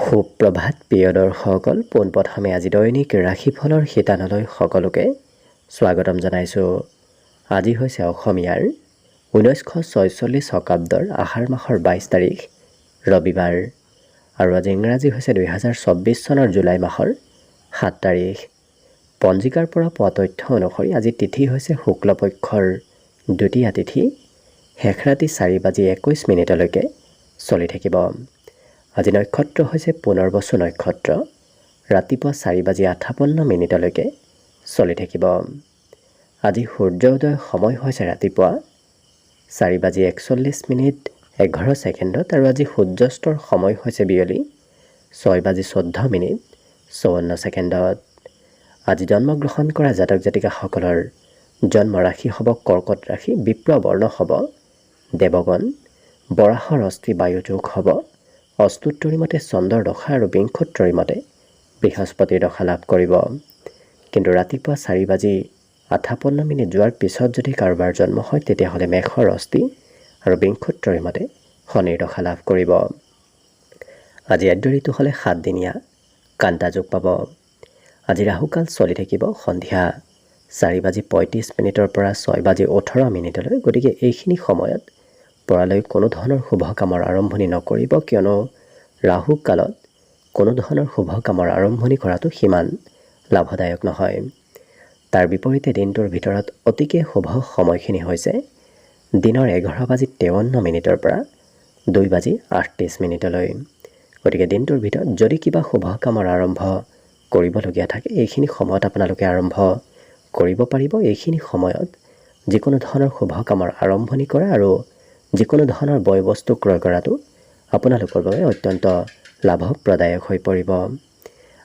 সুপ্ৰভাত প্ৰিয় দৰ্শকসকল, পোনপ্ৰথমে আজি দৈনিক ৰাশিফলৰ শিতানলৈ সকলোকে স্বাগতম জনাইছোঁ। আজি হৈছে অসমীয়াৰ 1946 শকাব্দৰ আহাৰ মাহৰ 22 তাৰিখ ৰবিবাৰ আৰু আজি ইংৰাজী হৈছে 2024 চনৰ জুলাই মাহৰ 7 তাৰিখ। পঞ্জিকাৰ পৰা পোৱা তথ্য অনুসৰি আজি তিথি হৈছে শুক্লপক্ষৰ দ্বিতীয়া তিথি, শেষ ৰাতি 4:21 চলি থাকিব। আজি নক্ষত্ৰ হৈছে পুনৰ্বসু নক্ষত্ৰ, ৰাতিপুৱা 4:58 চলি থাকিব। আজি সূৰ্য উদয় সময় হৈছে ৰাতিপুৱা 4:41:11 আৰু আজি সূৰ্যাস্তৰ সময় হৈছে বিয়লি 6:14:54। আজি জন্মগ্ৰহণ কৰা জাতক জাতিকাসকলৰ জন্ম ৰাশি হ'ব কৰ্কট ৰাশি, বিপ্ৰ বৰ্ণ হ'ব দেৱগণ, বৰাহৰ অস্থি বায়ুযোগ হ'ব, অস্তুত্তৰী মতে চন্দ্ৰৰ দশা আৰু বিংশোত্তৰী মতে বৃহস্পতিৰ দশা লাভ কৰিব। কিন্তু ৰাতিপুৱা 4:58 যোৱাৰ পিছত যদি কাৰোবাৰ জন্ম হয় তেতিয়াহ'লে মেষৰ অস্থি আৰু বিংশোত্তৰী মতে শনিৰ দশা লাভ কৰিব। আজি আদ্য ঋতু হ'লে 7 দিনীয়া কান্তা যোগ পাব। আজি ৰাহুকাল চলি থাকিব সন্ধিয়া 4:35 পৰা 6:18। গতিকে এইখিনি সময়ত পৰালৈ কোনো ধৰণৰ শুভ কামৰ আৰম্ভণি নকৰিব, কিয়নো ৰাহু কালত কোনো ধৰণৰ শুভ কামৰ আৰম্ভণি কৰাটো সিমান লাভদায়ক নহয়। তাৰ বিপৰীতে দিনটোৰ ভিতৰত অতিকে শুভ সময়খিনি হৈছে দিনৰ 11:53 পৰা 2:38। গতিকে দিনটোৰ ভিতৰত যদি কিবা শুভ কামৰ আৰম্ভ কৰিবলগীয়া থাকে এইখিনি সময়ত আপোনালোকে আৰম্ভ কৰিব পাৰিব। এইখিনি সময়ত যিকোনো ধৰণৰ শুভ কামৰ আৰম্ভণি কৰা আৰু যিকোনো ধৰণৰ বয় বস্তু ক্ৰয় কৰাটো আপোনালোকৰ বাবে অত্যন্ত লাভপ্ৰদায়ক হৈ পৰিব।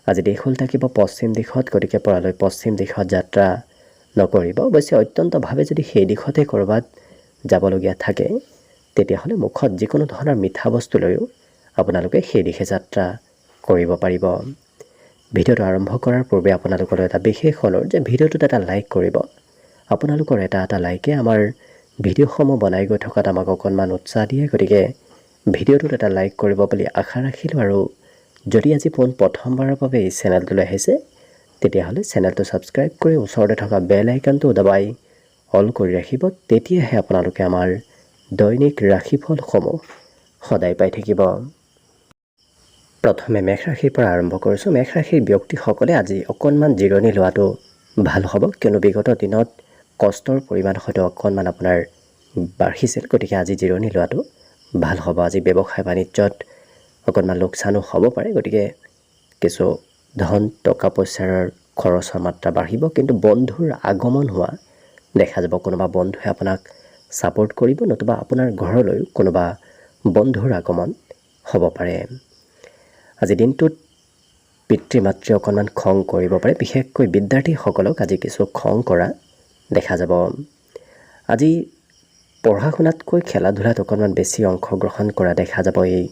আজি দেশ হ'ল থাকিব পশ্চিম দিশত, গতিকে পৰালৈ পশ্চিম দিশত যাত্ৰা নকৰিব। অৱশ্যে অত্যন্তভাৱে যদি সেই দিশতে ক'ৰবাত যাবলগীয়া থাকে তেতিয়াহ'লে মুখত যিকোনো ধৰণৰ মিঠা বস্তু লৈও আপোনালোকে সেই দিশে যাত্ৰা কৰিব পাৰিব। ভিডিঅ'টো আৰম্ভ কৰাৰ পূৰ্বে আপোনালোকলৈ এটা বিশেষ অনুৰোধ যে ভিডিঅ'টোত এটা লাইক কৰিব। আপোনালোকৰ এটা লাইকে আমাৰ ভিডিঅ'সমূহ বনাই গৈ থকাত আমাক অকণমান উৎসাহ দিয়ে। গতিকে ভিডিঅ'টোত এটা লাইক কৰিব বুলি আশা ৰাখিলোঁ। আৰু যদি আজি প্ৰথমবাৰৰ বাবে এই চেনেলটোলৈ আহিছে তেতিয়াহ'লে চেনেলটো ছাবস্ক্ৰাইব কৰি ওচৰতে থকা বেল আইকনটো দবাই অল কৰি ৰাখিব। তেতিয়াহে আপোনালোকে আমাৰ দৈনিক ৰাশিফলসমূহ সদায় পাই থাকিব। প্ৰথমে মেষ ৰাশিৰ পৰা আৰম্ভ কৰিছোঁ। মেষ ৰাশিৰ ব্যক্তিসকলে আজি অকণমান জিৰণি লোৱাটো ভাল হ'ব, কিয়নো বিগত দিনত কষ্টৰ পৰিমাণ হয়তো অকণমান আপোনাৰ বাঢ়িছিল। গতিকে আজি জিৰণি লোৱাটো ভাল হ'ব। আজি ব্যৱসায় বাণিজ্যত অকণমান লোকচানো হ'ব পাৰে, গতিকে কিছু ধন টকা পইচাৰ খৰচৰ মাত্ৰা বাঢ়িব। কিন্তু বন্ধুৰ আগমন হোৱা দেখা যাব। কোনোবা বন্ধুৱে আপোনাক ছাপোৰ্ট কৰিব, নতুবা আপোনাৰ ঘৰলৈও কোনোবা বন্ধুৰ আগমন হ'ব পাৰে। আজি দিনটোত পিতৃ মাতৃ অকণমান খং কৰিব পাৰে, বিশেষকৈ বিদ্যাৰ্থীসকলক আজি কিছু খং কৰা দেখা যাব। আজি পঢ়া শুনাতকৈ খেলা ধূলাত অকণমান বেছি অংশগ্ৰহণ কৰা দেখা যাব এই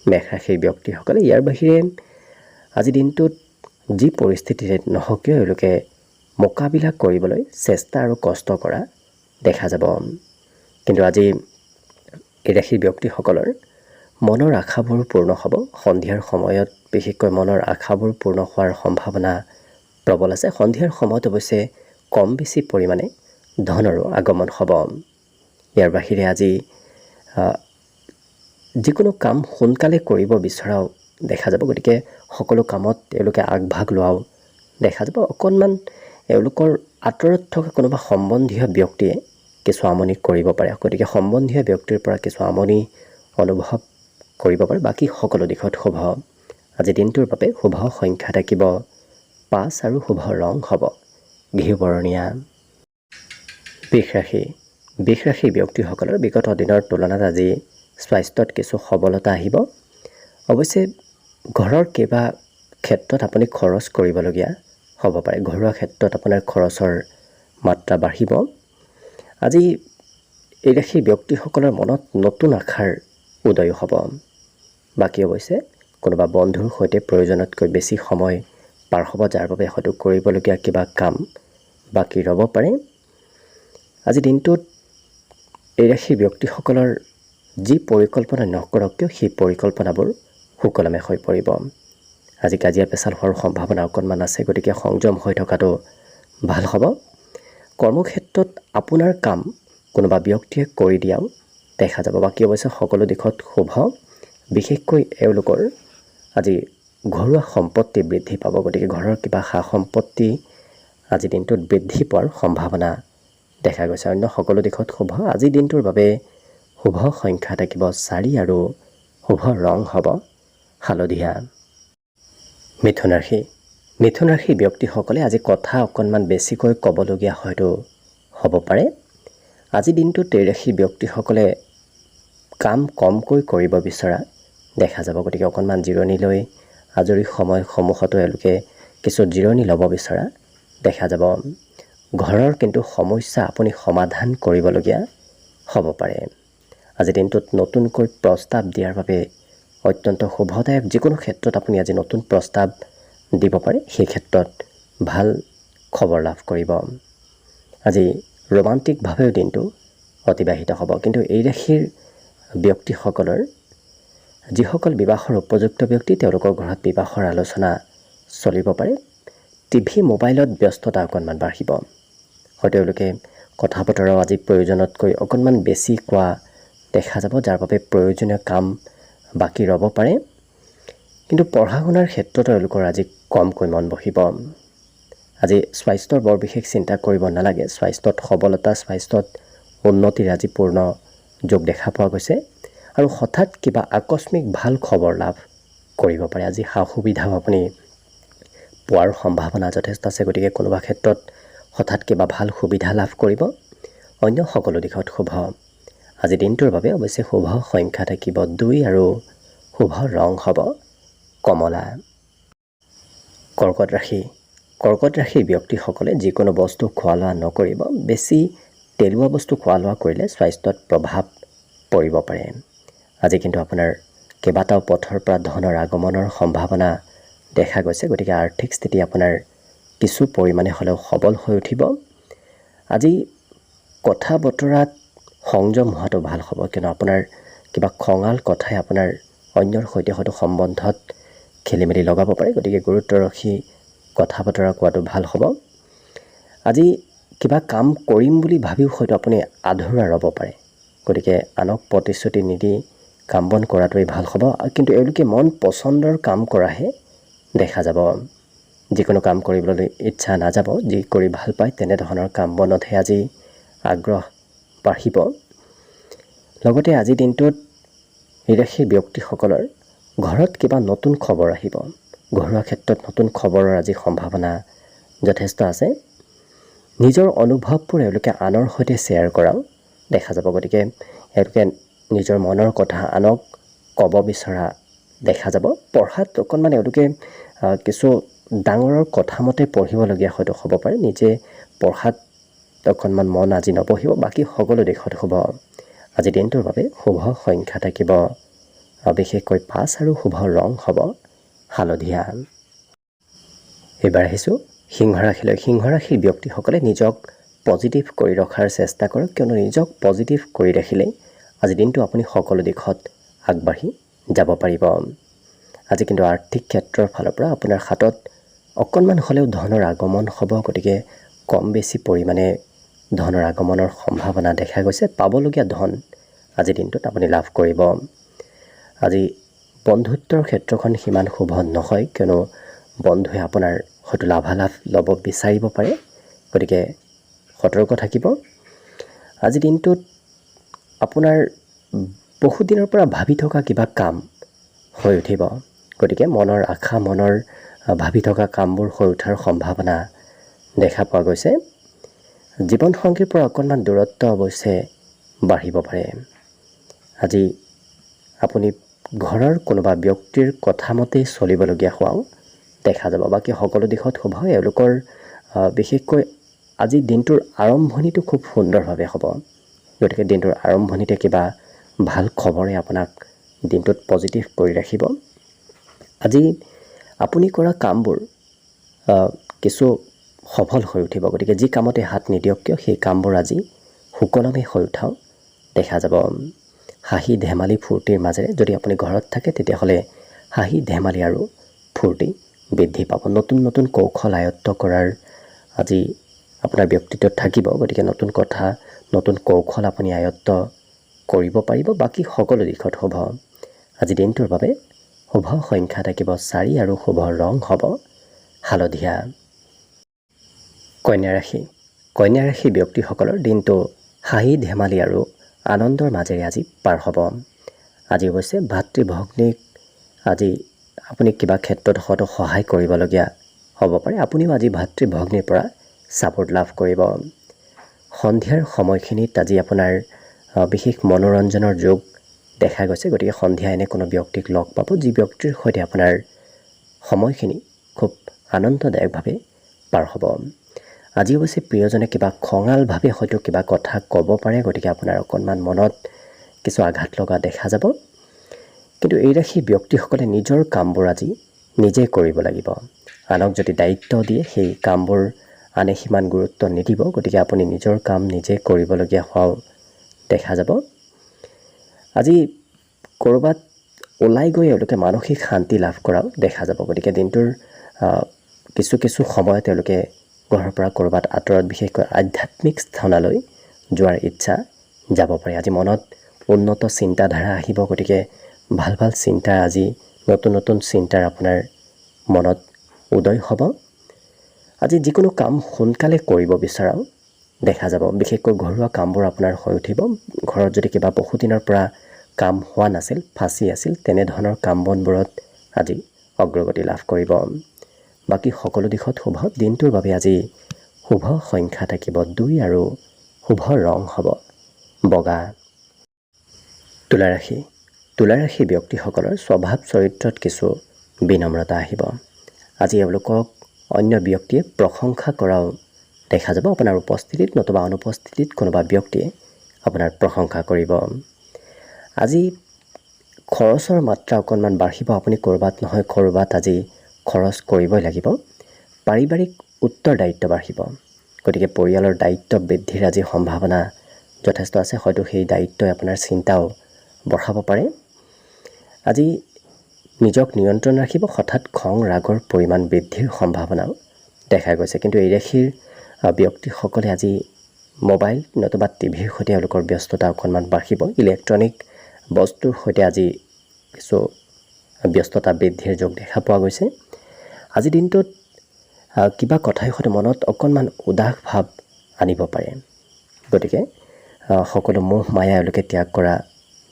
মেষ ৰাশিৰ ব্যক্তিসকলে। ইয়াৰ বাহিৰে আজি দিনটোত যি পৰিস্থিতিৰে নহওক কিয় এওঁলোকে মোকাবিলা কৰিবলৈ চেষ্টা আৰু কষ্ট কৰা দেখা যাব। কিন্তু আজি এই ৰাশিৰ ব্যক্তিসকলৰ মনৰ আশাবোৰ পূৰ্ণ হ'ব। সন্ধিয়াৰ সময়ত বিশেষকৈ মনৰ আশাবোৰ পূৰ্ণ হোৱাৰ সম্ভাৱনা প্ৰবল আছে। সন্ধিয়াৰ সময়ত অৱশ্যে কম বেছি পৰিমাণে ধনৰো আগমন হ'ব। ইয়াৰ বাহিৰে আজি যিকোনো কাম সোনকালে কৰিব বিচৰাও দেখা যাব। গতিকে সকলো কামত তেওঁলোকে আগভাগ লোৱাও দেখা যাব। অকণমান এওঁলোকৰ আঁতৰত থকা কোনোবা সম্বন্ধীয় ব্যক্তিয়ে কিছু আমনি কৰিব পাৰে, গতিকে সম্বন্ধীয় ব্যক্তিৰ পৰা কিছু আমনি অনুভৱ কৰিব পাৰে। বাকী সকলো দিশত শুভ। আজি দিনটোৰ বাবে শুভ সংখ্যা থাকিব 5 আৰু শুভ ৰং হ'ব ঘিউ বৰণীয়া। বৃষ ৰাশিৰ ব্যক্তিসকলৰ বিগত দিনৰ তুলনাত আজি স্বাস্থ্যত কিছু সবলতা আহিব। অৱশ্যে ঘৰৰ কিবা ক্ষেত্ৰত আপুনি খৰচ কৰিবলগীয়া হ'ব পাৰে। ঘৰুৱা ক্ষেত্ৰত আপোনাৰ খৰচৰ মাত্ৰা বাঢ়িব। আজি এই ৰাশিৰ ব্যক্তিসকলৰ মনত নতুন আশাৰ উদয় হ'ব। বাকী অৱশ্যে কোনোবা বন্ধুৰ সৈতে প্ৰয়োজনতকৈ বেছি সময় পাৰ হ'ব, যাৰ বাবে হয়তো কৰিবলগীয়া কিবা কাম বাকী ৰ'ব পাৰে। আজি দিনটোত এই ৰাশিৰ ব্যক্তিসকলৰ যি পৰিকল্পনা নকৰক কিয় সেই পৰিকল্পনাবোৰ সুকলমে হৈ পৰিব। আজি কাজিয়া পেচাল হোৱাৰ সম্ভাৱনা অকণমান আছে, গতিকে সংযম হৈ থকাটো ভাল হ'ব। কৰ্মক্ষেত্ৰত আপোনাৰ কাম কোনোবা ব্যক্তিয়ে কৰি দিয়াও দেখা যাব। বাকী অৱশ্যে সকলো দিশত শুভ। বিশেষকৈ এওঁলোকৰ আজি ঘৰুৱা সম্পত্তি বৃদ্ধি পাব, গতিকে ঘৰৰ কিবা সা সম্পত্তি আজি দিনটোত বৃদ্ধি পোৱাৰ সম্ভাৱনা দেখা গৈছে। অন্য সকলো দিশত শুভ। আজিৰ দিনটোৰ বাবে শুভ সংখ্যা থাকিব 4 আৰু শুভ ৰং হ'ব হালধীয়া। মিথুন ৰাশি। মিথুন ৰাশিৰ ব্যক্তিসকলে আজি কথা অকণমান বেছিকৈ ক'বলগীয়া হয়তো হ'ব পাৰে। আজিৰ দিনটোত এই ৰাশিৰ ব্যক্তিসকলে কাম কমকৈ কৰিব বিচৰা দেখা যাব, গতিকে অকণমান জিৰণি লৈ আজৰি সময়সমূহতো এওঁলোকে কিছু জিৰণি ল'ব বিচৰা দেখা যাব। ঘৰৰ কিন্তু সমস্যা আপুনি সমাধান কৰিবলগীয়া হ'ব পাৰে। আজিৰ দিনটোত নতুনকৈ প্ৰস্তাৱ দিয়াৰ বাবে অত্যন্ত শুভদায়ক। যিকোনো ক্ষেত্ৰত আপুনি আজি নতুন প্ৰস্তাৱ দিব পাৰে, সেই ক্ষেত্ৰত ভাল খবৰ লাভ কৰিব। আজি ৰোমান্টিকভাৱেও দিনটো অতিবাহিত হ'ব। কিন্তু এই ৰাশিৰ ব্যক্তিসকলৰ যিসকল বিবাহৰ উপযুক্ত ব্যক্তি, তেওঁলোকৰ ঘৰত বিবাহৰ আলোচনা চলিব পাৰে। টিভি মোবাইলত ব্যস্ততা অকণমান বাঢ়িব। হয়তো তেওঁলোকে কথা বতৰাও আজি প্ৰয়োজনতকৈ অকণমান বেছি কোৱা দেখা যাব, যাৰ বাবে প্ৰয়োজনীয় কাম বাকী ৰ'ব পাৰে। কিন্তু পঢ়া শুনাৰ ক্ষেত্ৰত তেওঁলোকৰ আজি কমকৈ মন বহিব। আজি স্বাস্থ্যৰ বৰ বিশেষ চিন্তা কৰিব নালাগে। স্বাস্থ্যত সবলতা, স্বাস্থ্যত উন্নতিৰ আজি পূৰ্ণ যোগ দেখা পোৱা গৈছে। আৰু হঠাৎ কিবা আকস্মিক ভাল খবৰ লাভ কৰিব পাৰে। আজি সা সুবিধাও আপুনি পোৱাৰ সম্ভাৱনা যথেষ্ট আছে, গতিকে কোনোবা ক্ষেত্ৰত হঠাৎ কিবা ভাল সুবিধা লাভ কৰিব। অন্য সকলো দিশত শুভ। আজি দিনটোৰ বাবে অৱশ্যে শুভ সংখ্যা থাকিব 2 আৰু শুভ ৰং হ'ব কমলা। কৰ্কট ৰাশি। কৰ্কট ৰাশিৰ ব্যক্তিসকলে যিকোনো বস্তু খোৱা লোৱা নকৰিব। বেছি তেলুৱা বস্তু খোৱা লোৱা কৰিলে স্বাস্থ্যত প্ৰভাৱ পৰিব পাৰে। আজি কিন্তু আপোনাৰ কেইবাটাও পথৰ পৰা ধনৰ আগমনৰ সম্ভাৱনা দেখা গৈছে, গতিকে আৰ্থিক স্থিতি আপোনাৰ কিছু পৰিমাণে হ'লেও সবল হৈ উঠিব। আজি কথা বতৰাত সংযম হোৱাটো ভাল হ'ব, কিয়নো আপোনাৰ কিবা খঙাল কথাই আপোনাৰ অন্যৰ সৈতে হয়তো সম্বন্ধত খেলি মেলি লগাব পাৰে, গতিকে গুৰুত্ব ৰাখি কথা বতৰা কোৱাটো ভাল হ'ব। আজি কিবা কাম কৰিম বুলি ভাবিও হয়তো আপুনি আধৰুৱা ৰ'ব পাৰে, গতিকে আনক প্ৰতিশ্ৰুতি নিদি কাম বন কৰাটোৱেই ভাল হ'ব। কিন্তু এওঁলোকে মন পচন্দৰ কাম কৰাহে দেখা যাব। যিকোনো কাম কৰিবলৈ ইচ্ছা নাযাব। যি কৰি ভাল পায় তেনেধৰণৰ কাম বনতহে আজি আগ্ৰহ বাঢ়িব। লগতে আজিৰ দিনটোত এই ৰাশিৰ ব্যক্তিসকলৰ ঘৰত কিবা নতুন খবৰ আহিব। ঘৰুৱা ক্ষেত্ৰত নতুন খবৰৰ আজি সম্ভাৱনা যথেষ্ট আছে। নিজৰ অনুভৱবোৰ এওঁলোকে আনৰ সৈতে শ্বেয়াৰ কৰাও দেখা যাব, গতিকে এওঁলোকে নিজৰ মনৰ কথা আনক ক'ব বিচৰা দেখা যাব। পঢ়াত অকণমান এওঁলোকে কিছু ডাঙৰৰ কথা মতে পঢ়িবলগীয়া হয়তো হ'ব পাৰে। নিজে পঢ়াত অকণমান মন আজি নবহিব। বাকী সকলো দিশত শুভ। আজি দিনটোৰ বাবে শুভ সংখ্যা থাকিব বিশেষকৈ 5 আৰু শুভ ৰং হ'ব হালধীয়া। এইবাৰ আহিছোঁ সিংহ ৰাশিলৈ। সিংহ ৰাশিৰ ব্যক্তিসকলে নিজক পজিটিভ কৰি ৰখাৰ চেষ্টা কৰক, কিয়নো নিজক পজিটিভ কৰি ৰাখিলেই আজি দিনটো আপুনি সকলো দিশত আগবাঢ়ি যাব পাৰিব। আজি কিন্তু আৰ্থিক ক্ষেত্ৰৰ ফালৰ পৰা আপোনাৰ হাতত অকণমান হ'লেও ধনৰ আগমন হ'ব, গতিকে কম বেছি পৰিমাণে ধনৰ আগমনৰ সম্ভাৱনা দেখা গৈছে। পাবলগীয়া ধন আজিৰ দিনটোত আপুনি লাভ কৰিব। আজি বন্ধুত্বৰ ক্ষেত্ৰখন সিমান শুভ নহয়, কিয়নো বন্ধুৱে আপোনাৰ হয়তো লাভালাভ ল'ব বিচাৰিব পাৰে, গতিকে সতৰ্ক থাকিব। আজি দিনটোত আপোনাৰ বহুদিনৰ পৰা ভাবি থকা কিবা কাম হৈ উঠিব, গতিকে মনৰ আশা, মনৰ ভাবি থকা কামবোৰ হৈ উঠাৰ সম্ভাৱনা দেখা পোৱা গৈছে। জীৱনসংগীৰ পৰা অকণমান দূৰত্ব অৱশ্যে বাঢ়িব পাৰে। আজি আপুনি ঘৰৰ কোনোবা ব্যক্তিৰ কথা মতেই চলিবলগীয়া হোৱাও দেখা যাব। বাকী সকলো দিশত শুভ। এওঁলোকৰ বিশেষকৈ আজি দিনটোৰ আৰম্ভণিটো খুব সুন্দৰভাৱে হ'ব, গতিকে দিনটোৰ আৰম্ভণিতে কিবা ভাল খবৰে আপোনাক দিনটোত পজিটিভ কৰি ৰাখিব। আজি আপুনি কৰা কামবোৰ কিছু সফল হৈ উঠিব, গতিকে যি কামতে হাত নিদিয়ক কিয় সেই কামবোৰ আজি সুকলমে হৈ উঠাও দেখা যাব। হাঁহি ধেমালি ফূৰ্তিৰ মাজেৰে যদি আপুনি ঘৰত থাকে তেতিয়াহ'লে হাঁহি ধেমালি আৰু ফূৰ্তি বৃদ্ধি পাব। নতুন নতুন কৌশল আয়ত্ত কৰাৰ আজি আপোনাৰ ব্যক্তিত্বত থাকিব। গতিকে নতুন কথা নতুন কৌশল আপুনি আয়ত্ত কৰিব পাৰিব। বাকী সকলো দিশত শুভ। আজি দিনটোৰ বাবে শুভ সংখ্যা থাকিব 4 আৰু শুভ ৰং হ'ব হালধীয়া। কন্যা ৰাশি। কন্যা ৰাশি ব্যক্তিসকলৰ দিনটো হাঁহি ধেমালি আৰু আনন্দৰ মাজেৰে আজি পাৰ হ'ব। আজি অৱশ্যে ভাতৃ ভগ্নীক আজি আপুনি কিবা ক্ষেত্ৰত হয়তো সহায় কৰিবলগীয়া হ'ব পাৰে। আপুনিও আজি ভাতৃ ভগ্নীৰ পৰা ছাপোৰ্ট লাভ কৰিব। সন্ধিয়াৰ সময়খিনিত আজি আপোনাৰ বিশেষ মনোৰঞ্জনৰ যোগ দেখা গৈছে। গতিকে সন্ধিয়া এনে কোনো ব্যক্তিক লগ পাব যি ব্যক্তিৰ সৈতে আপোনাৰ সময়খিনি খুব আনন্দদায়কভাৱে পাৰ হ'ব। আজি অৱশ্যে প্ৰিয়জনে কিবা খঙালভাৱে হয়তো কিবা কথা ক'ব পাৰে। গতিকে আপোনাৰ অকণমান মনত কিছু আঘাত লগা দেখা যাব। কিন্তু এই ৰাশি ব্যক্তিসকলে নিজৰ কামবোৰ আজি নিজে কৰিব লাগিব। আনক যদি দায়িত্ব দিয়ে সেই কামবোৰ আনে সিমান গুৰুত্ব নিদিব। গতিকে আপুনি নিজৰ কাম নিজে কৰিবলগীয়া হোৱাও দেখা যাব। আজি ক'ৰবাত ওলাই গৈ এওঁলোকে মানসিক শান্তি লাভ কৰাও দেখা যাব। গতিকে দিনটোৰ কিছু সময় তেওঁলোকে ঘৰৰ পৰা ক'ৰবাত আঁতৰত বিশেষকৈ আধ্যাত্মিক স্থানলৈ যোৱাৰ ইচ্ছা যাব পাৰে। আজি মনত উন্নত চিন্তাধাৰা আহিব। গতিকে ভাল ভাল চিন্তা আজি নতুন চিন্তাৰ আপোনাৰ মনত উদয় হ'ব। আজি যিকোনো কাম সোনকালে কৰিব বিচৰাও দেখা যাব। বিশেষকৈ ঘৰুৱা কামবোৰ আপোনাৰ হৈ উঠিব। ঘৰত যদি কিবা বহুদিনৰ পৰা কাম হোৱা নাছিল, ফাঁচি আছিল, তেনেধৰণৰ কাম বনবোৰত আজি অগ্ৰগতি লাভ কৰিব। বাকী সকলো দিশত শুভ। দিনটোৰ বাবে আজি শুভ সংখ্যা থাকিব 2 আৰু শুভ ৰং হ'ব বগা। তুলা ৰাশি। তুলা ৰাশি ব্যক্তিসকলৰ স্বভাৱ চৰিত্ৰত কিছু বিনম্ৰতা আহিব। আজি এওঁলোকক অন্য ব্যক্তিয়ে প্ৰশংসা কৰাও দেখা যাব। আপোনাৰ উপস্থিতিত নতুবা অনুপস্থিতিত কোনোবা ব্যক্তিয়ে আপোনাৰ প্ৰশংসা কৰিব। আজি খৰচৰ মাত্ৰা অকণমান বাঢ়িব। আপুনি ক'ৰবাত নহয় ক'ৰবাত আজি খৰচ কৰিবই লাগিব। পাৰিবাৰিক উত্তৰদায়িত্ব বাঢ়িব। গতিকে পৰিয়ালৰ দায়িত্ব বৃদ্ধিৰ আজি সম্ভাৱনা যথেষ্ট আছে। হয়তো সেই দায়িত্বই আপোনাৰ চিন্তাও বঢ়াব পাৰে। আজি নিজক নিয়ন্ত্ৰণ ৰাখিব। হঠাৎ খং ৰাগৰ পৰিমাণ বৃদ্ধিৰ সম্ভাৱনাও দেখা গৈছে। কিন্তু এই ৰাশিৰ ব্যক্তিসকলে আজি মোবাইল নতুবা টিভিৰ সৈতে এওঁলোকৰ ব্যস্ততা অকণমান বাঢ়িব। ইলেক্ট্ৰনিক বস্তুৰ সৈতে আজি কিছু ব্যস্ততা বৃদ্ধিৰ যোগ দেখা পোৱা গৈছে। আজি দিনটোত কিবা কথাই হয়তো মনত অকণমান উদাস ভাৱ আনিব পাৰে। গতিকে সকলো মোহ মায়া এওঁলোকে ত্যাগ কৰা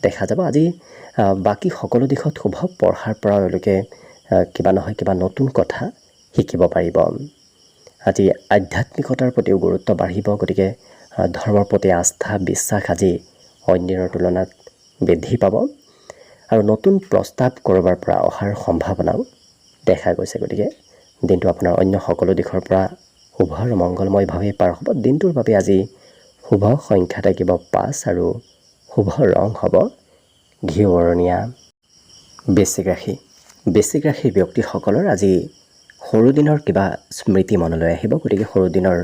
দেখা যাব। আজি বাকী সকলো দিশত শুভ। পঢ়াৰ পৰা এওঁলোকে কিবা নহয় কিবা নতুন কথা শিকিব পাৰিব। আজি আধ্যাত্মিকতাৰ প্ৰতিও গুৰুত্ব বাঢ়িব। গতিকে ধৰ্মৰ প্ৰতি আস্থা বিশ্বাস আজি অইন দিনৰ তুলনাত বৃদ্ধি পাব। আৰু নতুন প্ৰস্তাৱ ক'ৰবাৰ পৰা অহাৰ সম্ভাৱনাও দেখা গৈছে। গতিকে দিনটো আপোনাৰ অন্য সকলো দিশৰ পৰা শুভ আৰু মংগলময়ভাৱে পাৰ হ'ব। দিনটোৰ বাবে আজি শুভ সংখ্যা থাকিব 5 আৰু শুভ ৰং হ'ব ঘিউবৰণীয়া। বৃশ্চিক ৰাশি। বৃশ্চিক ৰাশিৰ ব্যক্তিসকলৰ আজি সৰুদিনৰ কিবা স্মৃতি মনলৈ আহিব। গতিকে সৰুদিনৰ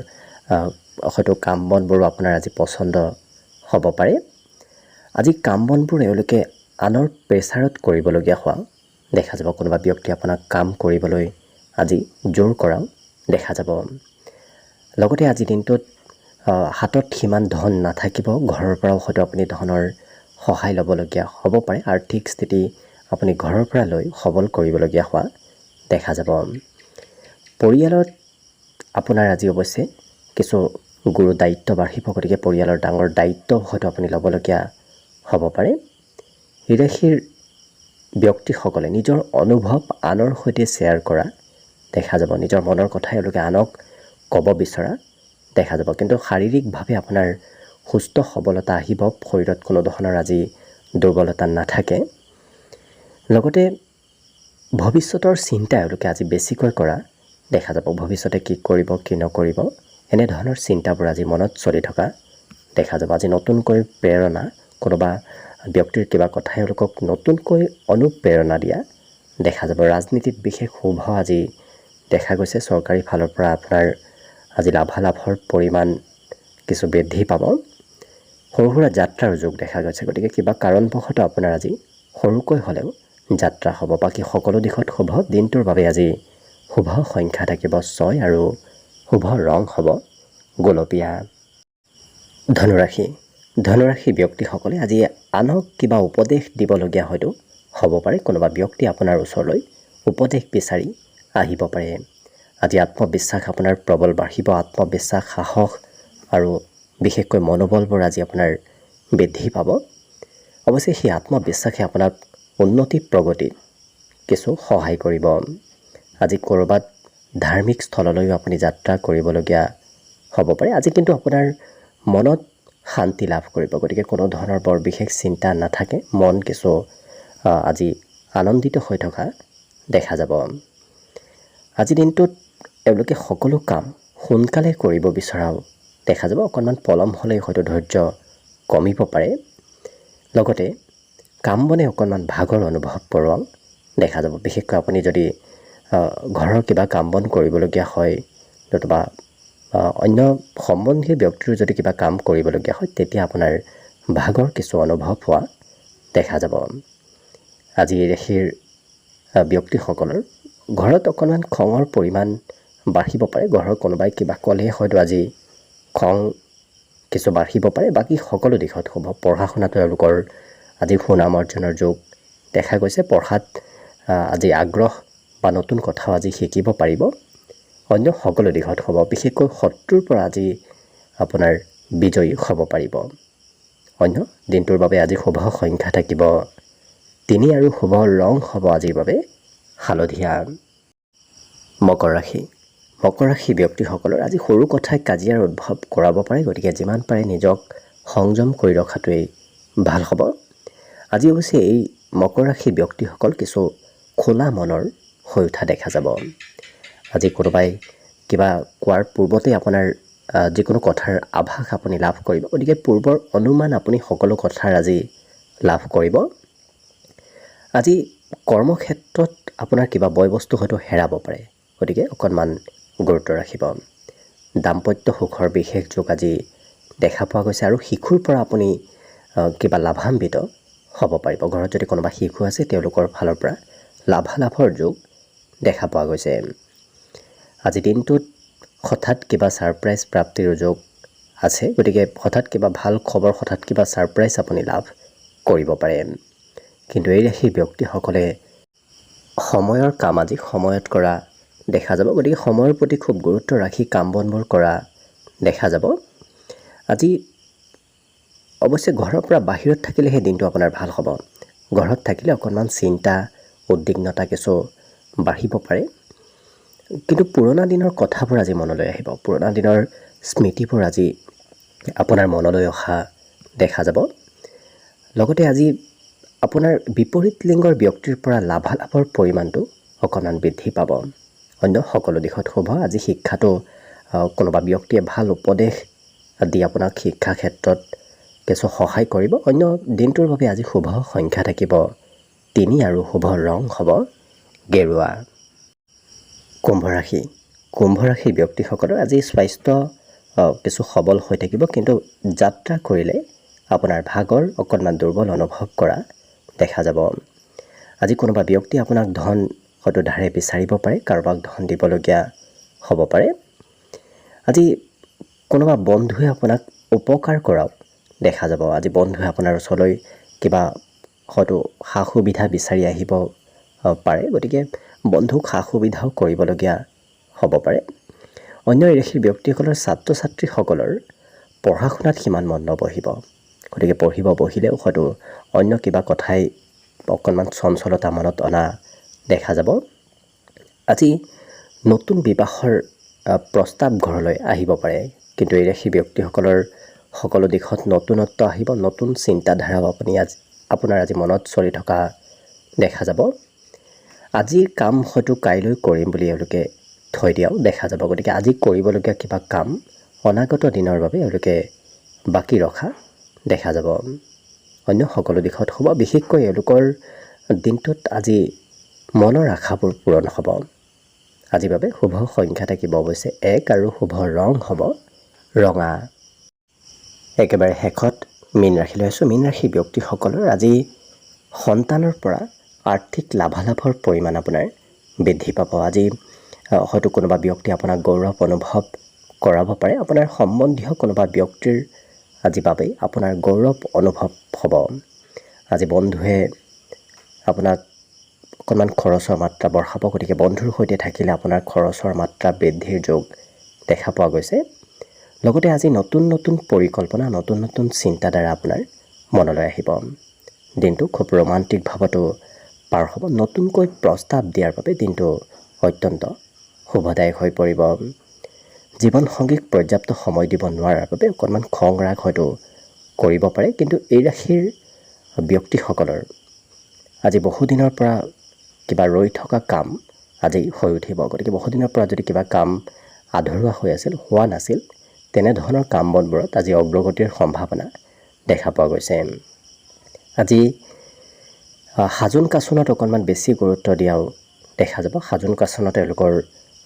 হয়তো কাম বনবোৰো আপোনাৰ আজি পচন্দ হ'ব পাৰে। আজি কাম বনবোৰ এওঁলোকে আনৰ প্ৰেছাৰত কৰিবলগীয়া হোৱা দেখা যাব। কোনোবা ব্যক্তি আপোনাক কাম কৰিবলৈ আজি জোৰ কৰাও দেখা যাব। লগতে আজি দিনটোত হাতত সিমান ধন নাথাকিব। ঘৰৰ পৰাও হয়তো আপুনি ধনৰ সহায় ল'বলগীয়া হ'ব পাৰে। আৰ্থিক স্থিতি আপুনি ঘৰৰ পৰা লৈ সবল কৰিবলগীয়া হোৱা দেখা যাব। পৰিয়ালত আপোনাৰ আজি অৱশ্যে কিছু গুৰু দায়িত্ব বাঢ়িব। গতিকে পৰিয়ালৰ ডাঙৰ দায়িত্ব হয়তো আপুনি ল'বলগীয়া হ'ব পাৰে। এই ৰাশিৰ ব্যক্তিসকলে নিজৰ অনুভৱ আনৰ সৈতে শ্বেয়াৰ কৰা দেখা যাব। নিজৰ মনৰ কথা এওঁলোকে আনক ক'ব বিচৰা দেখা যাব। কিন্তু শাৰীৰিকভাৱে আপোনাৰ সুস্থ সবলতা আহিব। শৰীৰত কোনো ধৰণৰ আজি দুৰ্বলতা নাথাকে। লগতে ভৱিষ্যতৰ চিন্তা এওঁলোকে আজি বেছিকৈ কৰা দেখা যাব। ভৱিষ্যতে কি কৰিব কি নকৰিব এনেধৰণৰ চিন্তাবোৰ আজি মনত চলি থকা দেখা যাব। আজি নতুনকৈ প্ৰেৰণা কোনোবা ব্যক্তিৰ কিবা কথাই এওঁলোকক নতুনকৈ অনুপ্ৰেৰণা দিয়া দেখা যাব। ৰাজনীতিত বিশেষ শুভ আজি দেখা গৈছে। চৰকাৰী ফালৰ পৰা আপোনাৰ আজি লাভালাভৰ পৰিমাণ কিছু বৃদ্ধি পাব। সৰু সুৰা যাত্ৰাৰ যোগ দেখা গৈছে। গতিকে কিবা কাৰণবশতঃ আপোনাৰ আজি সৰুকৈ হ'লেও যাত্ৰা হ'ব। বাকী সকলো দিশত শুভ। দিনটোৰ বাবে আজি শুভ সংখ্যা থাকিব 6 আৰু শুভ ৰং হ'ব গোলপীয়া। ধনুৰাশি ব্যক্তিসকলে আজি আনক কিবা উপদেশ দিবলগীয়া হয়তো হ'ব পাৰে। কোনোবা ব্যক্তি আপোনাৰ ওচৰলৈ উপদেশ বিচাৰি আহিব পাৰে। আজি আত্মবিশ্বাস আপোনাৰ প্ৰবল বাঢ়িব। আত্মবিশ্বাস, সাহস আৰু বিশেষকৈ মনোবলবোৰ আজি আপোনাৰ বৃদ্ধি পাব। অৱশ্যে সেই আত্মবিশ্বাসে আপোনাক উন্নতি প্ৰগতিত কিছু সহায় কৰিব। আজি ক'ৰবাত ধাৰ্মিক স্থললৈও আপুনি যাত্ৰা কৰিবলগীয়া হ'ব পাৰে। আজি কিন্তু আপোনাৰ মনত শান্তি লাভ কৰিব। গতিকে কোনো ধৰণৰ বৰ বিশেষ চিন্তা নাথাকে। মন কিছু আজি আনন্দিত হৈ থকা দেখা যাব। আজি দিনটোত এওঁলোকে সকলো কাম সোনকালে কৰিব বিচৰাও দেখা যাব। অকণমান পলম হ'লেই হয়তো ধৈৰ্য কমিব পাৰে। লগতে কাম বনে অকণমান ভাগৰ অনুভৱ কৰোৱাও দেখা যাব। বিশেষকৈ আপুনি যদি ঘৰৰ কিবা কাম বন কৰিবলগীয়া হয়, নতুবা অন্য সম্বন্ধীয় ব্যক্তিৰ যদি কিবা কাম কৰিবলগীয়া হয়, তেতিয়া আপোনাৰ ভাগৰ কিছু অনুভৱ হোৱা দেখা যাব। আজি এই ৰাশিৰ ব্যক্তিসকলৰ ঘৰত অকণমান খঙৰ পৰিমাণ বাঢ়িব পাৰে। ঘৰৰ কোনোবাই কিবা ক'লেহে হয়তো আজি খং কিছু বাঢ়িব পাৰে। বাকী সকলো দিশত শুভ। পঢ়া শুনাটো তেওঁলোকৰ আজি সুনাম অৰ্জনৰ যোগ দেখা গৈছে। পঢ়াত আজি আগ্ৰহ বা নতুন কথাও আজি শিকিব পাৰিব। অন্য সকলো দিশত হ'ব। বিশেষকৈ শত্ৰুৰ পৰা আজি আপোনাৰ বিজয়ী হ'ব পাৰিব। অন্য দিনটোৰ বাবে আজি শুভ সংখ্যা থাকিব 3 আৰু শুভ ৰং হ'ব আজিৰ বাবে হালধীয়া। মকৰ ৰাশি ব্যক্তিসকলৰ আজি সৰু কথাই কাজিয়াৰ উদ্ভৱ কৰাব পাৰে। গতিকে যিমান পাৰে নিজক সংযম কৰি ৰখাটোৱেই ভাল হ'ব। আজি অৱশ্যে এই মকৰ ৰাশি ব্যক্তিসকল কিছু খোলা মনৰ হৈ উঠা দেখা যাব। আজি কোনোবাই কিবা কোৱাৰ পূৰ্বতে আপোনাৰ যিকোনো কথাৰ আভাস আপুনি লাভ কৰিব। গতিকে পূৰ্বৰ অনুমান আপুনি সকলো কথাৰ আজি লাভ কৰিব। আজি কৰ্মক্ষেত্ৰত আপোনাৰ কিবা বয় বস্তু হয়তো হেৰাব পাৰে। গতিকে অকণমান গুৰুত্ব ৰাখিব। দাম্পত্য সুখৰ বিশেষ যোগ আজি দেখা পোৱা গৈছে আৰু শিশুৰ পৰা আপুনি কিবা লাভান্বিত হ'ব পাৰিব। ঘৰত যদি কোনোবা শিশু আছে, তেওঁলোকৰ ফালৰ পৰা লাভালাভৰ যোগ দেখা পোৱা গৈছে। আজি দিনটোত হঠাৎ কিবা ছাৰপ্ৰাইজ প্ৰাপ্তিৰ যোগ আছে। গতিকে হঠাৎ কিবা ভাল খবৰ, হঠাৎ কিবা ছাৰপ্ৰাইজ আপুনি লাভ কৰিব পাৰে। কিন্তু এই ৰাশিৰ ব্যক্তিসকলে সময়ৰ কাম আজি সময়ত কৰা দেখা যাব। গতিকে সময়ৰ প্ৰতি খুব গুৰুত্ব ৰাখি কাম বনবোৰ কৰা দেখা যাব। আজি অৱশ্যে ঘৰৰ পৰা বাহিৰত থাকিলেহে দিনটো আপোনাৰ ভাল হ'ব। ঘৰত থাকিলে অকণমান চিন্তা, উদ্বিগ্নতা কিছু বাঢ়িব পাৰে। কিন্তু পুৰণা দিনৰ কথাবোৰ আজি মনলৈ আহিব। পুৰণা দিনৰ স্মৃতিবোৰ আজি আপোনাৰ মনলৈ অহা দেখা যাব। লগতে আজি আপোনাৰ বিপৰীত লিংগৰ ব্যক্তিৰ পৰা লাভালাভৰ পৰিমাণটো অকণমান বৃদ্ধি পাব। অন্য সকলো দিশত শুভ। আজি শিক্ষাটো কোনোবা ব্যক্তিয়ে ভাল উপদেশ দি আপোনাক শিক্ষা ক্ষেত্ৰত কিছু সহায় কৰিব। অন্য দিনটোৰ বাবে আজি শুভ সংখ্যা থাকিব 3 আৰু শুভ ৰং হ'ব গেৰুৱা। কুম্ভ ৰাশি ব্যক্তিসকলৰ আজি স্বাস্থ্য কিছু সবল হৈ থাকিব। কিন্তু যাত্ৰা কৰিলে আপোনাৰ ভাগৰ অকণমান দুৰ্বল অনুভৱ কৰা দেখা যাব। আজি কোনোবা ব্যক্তি আপোনাক ধন হয়তো ধাৰে বিচাৰিব পাৰে। কাৰোবাক ধন দিবলগীয়া হ'ব পাৰে। আজি কোনোবা বন্ধুৱে আপোনাক উপকাৰ কৰাও দেখা যাব। আজি বন্ধুৱে আপোনাৰ ওচৰলৈ কিবা হয়তো সা সুবিধা বিচাৰি আহিব পাৰে। গতিকে বন্ধুক সা সুবিধাও কৰিবলগীয়া হ'ব পাৰে। অন্য এই ৰাশিৰ ব্যক্তিসকলৰ ছাত্ৰ ছাত্ৰীসকলৰ পঢ়া শুনাত সিমান মন নবহিব। গতিকে পঢ়িব বহিলেও হয়তো অন্য কিবা কথাই অকণমান চঞ্চলতা মনত অনা দেখা যাব। আজি নতুন বিবাহৰ প্ৰস্তাৱ ঘৰলৈ আহিব পাৰে। কিন্তু এই ৰাশি ব্যক্তিসকলৰ সকলো দিশত নতুনত্ব আহিব। নতুন চিন্তাধাৰাও আপোনাৰ আজি মনত চলি থকা দেখা যাব। আজিৰ কাম হয়তো কাইলৈ কৰিম বুলি এওঁলোকে থৈ দিয়াও দেখা যাব। গতিকে আজি কৰিবলগীয়া কিবা কাম অনাগত দিনৰ বাবে এওঁলোকে বাকী ৰখা দেখা যাব। অন্য সকলো দিশত শুভ। বিশেষকৈ এওঁলোকৰ দিনটোত আজি মনৰ আশাবোৰ পূৰণ হ'ব। আজিৰ বাবে শুভ সংখ্যা থাকিব অৱশ্যে 1 আৰু শুভ ৰং হ'ব ৰঙা। একেবাৰে শেষত মীন ৰাশিলৈ আছোঁ। মীন ৰাশি ব্যক্তিসকলৰ আজি সন্তানৰ পৰা আৰ্থিক লাভালাভৰ পৰিমাণ আপোনাৰ বৃদ্ধি পাব। আজি হয়তো কোনোবা ব্যক্তি আপোনাক গৌৰৱ অনুভৱ কৰাব পাৰে। আপোনাৰ সম্বন্ধীয় কোনোবা ব্যক্তিৰ আজি বাবেই আপোনাৰ গৌৰৱ অনুভৱ হ'ব। আজি বন্ধুৱে আপোনাক অকণমান খৰচৰ মাত্ৰা বঢ়াব, গতিকে বন্ধুৰ সৈতে থাকিলে আপোনাৰ খৰচৰ মাত্ৰা বৃদ্ধিৰ যোগ দেখা পোৱা গৈছে। লগতে আজি নতুন নতুন পৰিকল্পনা, নতুন নতুন চিন্তাধাৰা আপোনাৰ মনলৈ আহিব। দিনটো খুব ৰোমান্টিক ভাৱতো পাৰ হ'ব। নতুনকৈ প্ৰস্তাৱ দিয়াৰ বাবে দিনটো অত্যন্ত শুভদায়ক হৈ পৰিব। জীৱনসংগীক পৰ্যাপ্ত সময় দিব নোৱাৰাৰ বাবে অকণমান খং ৰাগ হয়তো কৰিব পাৰে, কিন্তু এই ৰাশিৰ ব্যক্তিসকলৰ আজি বহুদিনৰ পৰা কিবা ৰৈ থকা কাম আজি হৈ উঠিব। গতিকে বহুদিনৰ পৰা যদি কিবা কাম আধৰুৱা হৈ আছিল, হোৱা নাছিল, তেনেধৰণৰ কাম বনবোৰত আজি অগ্ৰগতিৰ সম্ভাৱনা দেখা পোৱা গৈছে। আজি সাজোন কাচোনত অকণমান বেছি গুৰুত্ব দিয়াও দেখা যাব। সাজোন কাচোনত তেওঁলোকৰ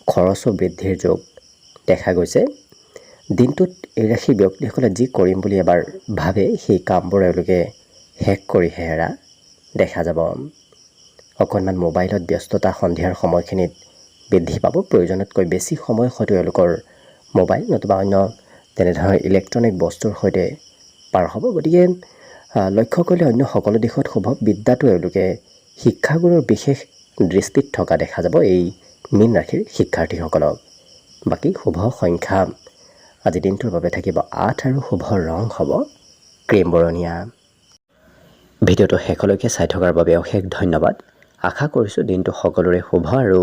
খৰচো বৃদ্ধিৰ যোগ দেখা গৈছে। দিনটোত এই ৰাশিৰ ব্যক্তিসকলে যি কৰিম বুলি এবাৰ ভাবে, সেই কামবোৰ এওঁলোকে শেষ কৰিহে এৰা দেখা যাব। অকণমান মোবাইলত ব্যস্ততা সন্ধিয়াৰ সময়খিনিত বৃদ্ধি পাব। প্ৰয়োজনতকৈ বেছি সময় হয়তো এওঁলোকৰ মোবাইল নতুবা অন্য তেনেধৰণৰ ইলেক্ট্ৰনিক বস্তুৰ সৈতে পাৰ হ'ব। গতিকে লক্ষ্য কৰিলে অন্য সকলো দিশত শুভ। বিদ্যাটো এওঁলোকে শিক্ষাগুৰুৰ বিশেষ দৃষ্টিত থকা দেখা যাব এই মীন ৰাশিৰ শিক্ষাৰ্থীসকলক। বাকী শুভ সংখ্যা আজি দিনটোৰ বাবে থাকিব 8 আৰু শুভ ৰং হ'ব ক্ৰীম বৰণীয়া। ভিডিঅ'টো শেষলৈকে চাই থকাৰ বাবে অশেষ ধন্যবাদ। আশা কৰিছোঁ দিনটো সকলোৰে শুভ আৰু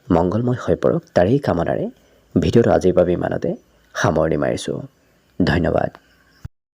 মংগলময় হৈ পৰক। তাৰেই কামনাৰে ভিডিঅ'টো আজিৰ বাবে ইমানতে সামৰণি মাৰিছোঁ। ধন্যবাদ।